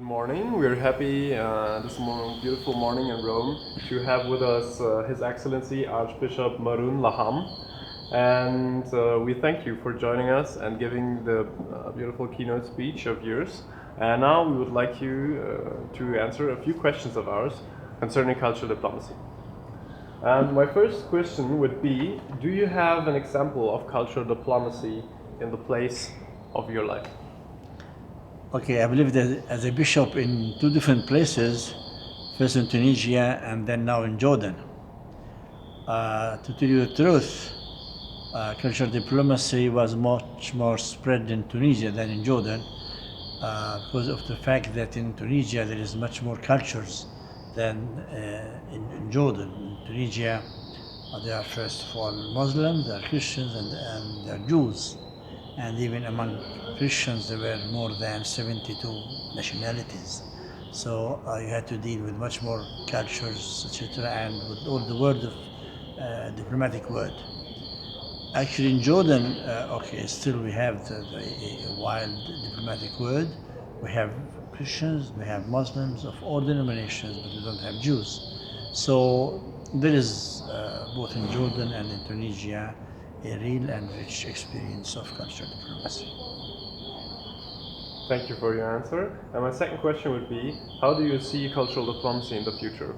Good morning. We're happy beautiful morning in Rome to have with us His Excellency Archbishop Maroun Laham. And we thank you for joining us and giving the beautiful keynote speech of yours. And now we would like you to answer a few questions of ours concerning cultural diplomacy. And my first question would be, do you have an example of cultural diplomacy in the place of your life? Okay, I've lived as a bishop in two different places, first in Tunisia and then now in Jordan. To tell you the truth, cultural diplomacy was much more spread in Tunisia than in Jordan because of the fact that in Tunisia there is much more cultures than in Jordan. In Tunisia, they are first of all Muslims, they are Christians, and they are Jews. And even among Christians, there were more than 72 nationalities. So you had to deal with much more cultures, etc., and with all the word of diplomatic word. Actually, in Jordan, still we have the wild diplomatic word. We have Christians, we have Muslims of all denominations, but we don't have Jews. So there is, both in Jordan and in Tunisia, a real and rich experience of cultural diplomacy. Thank you for your answer. And my second question would be, how do you see cultural diplomacy in the future?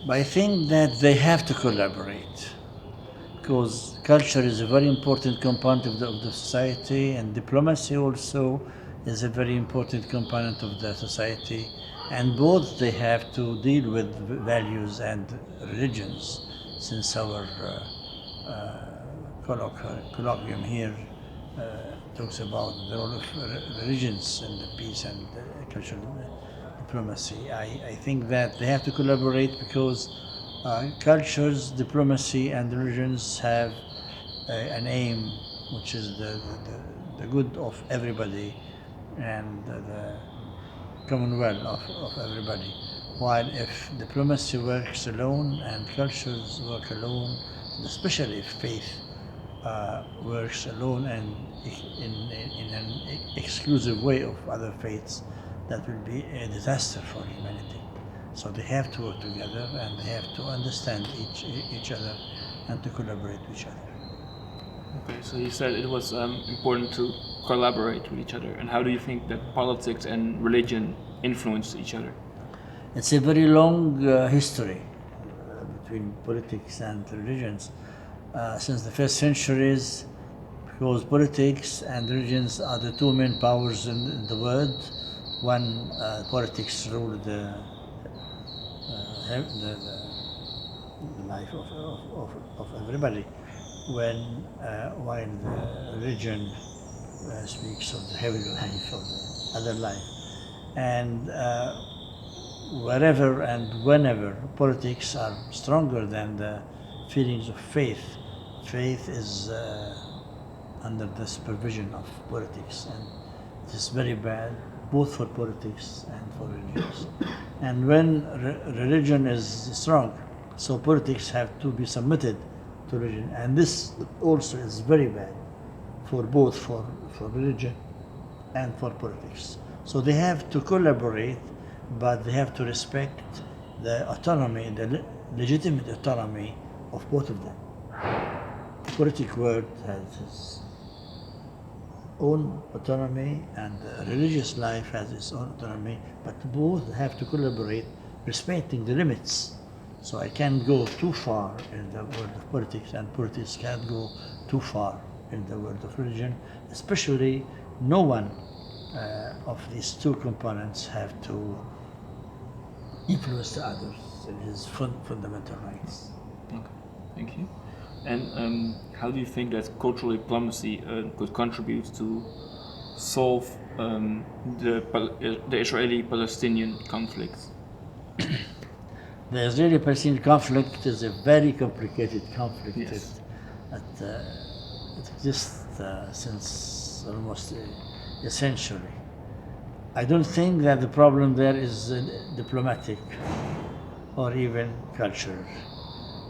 I think that they have to collaborate because culture is a very important component of the society, and diplomacy also is a very important component of the society, and both they have to deal with values and religions, since our colloquium here talks about the role of religions in the peace and cultural diplomacy. I think that they have to collaborate because cultures, diplomacy, and religions have an aim, which is the good of everybody and the commonwealth of everybody. While if diplomacy works alone and cultures work alone, especially if faith works alone and in an exclusive way of other faiths, that will be a disaster for humanity. So they have to work together and they have to understand each other and to collaborate with each other. Okay, so you said it was important to collaborate with each other. And how do you think that politics and religion influence each other? It's a very long history between politics and religions. Since the first centuries, because politics and religions are the two main powers in the world. One, politics rule the life of everybody, while the religion speaks of the heavenly life, of the other life. And wherever and whenever politics are stronger than the feelings of faith, faith is under the supervision of politics, and it is very bad both for politics and for religions. And when religion is strong, so politics have to be submitted to religion, and this also is very bad for both for religion and for politics. So they have to collaborate, but they have to respect the autonomy, the legitimate autonomy of both of them. The political world has its own autonomy and the religious life has its own autonomy, but both have to collaborate, respecting the limits. So I can't go too far in the world of politics, and politics can't go too far in the world of religion. Especially, no one of these two components have to influence the others in his fundamental rights. Okay, thank you. And how do you think that cultural diplomacy could contribute to solve the Israeli-Palestinian conflict? The Israeli-Palestinian conflict is a very complicated conflict. Yes. It exists since almost a century. I don't think that the problem there is diplomatic or even cultural.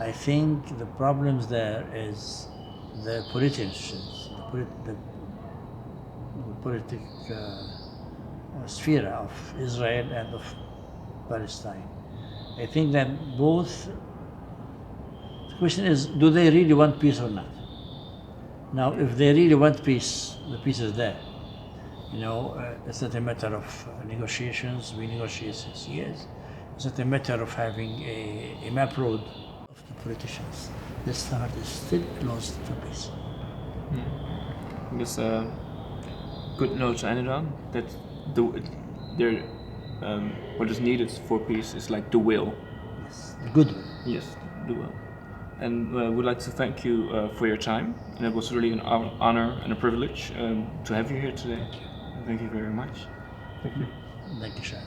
I think the problems there is the politicians, the politic sphere of Israel and of Palestine. I think that both. The question is, do they really want peace or not? Now, if they really want peace, the peace is there. It's not a matter of negotiations. We negotiate 6 years. It's not a matter of having a map road of the politicians. The start is still close to peace. I guess a good note to end it on, that what is needed for peace is like the will. Yes, the goodwill. Yes, the will. And we'd like to thank you for your time. And it was really an honor and a privilege to have you here today. Thank you very much. Thank you. Thank you, Shah.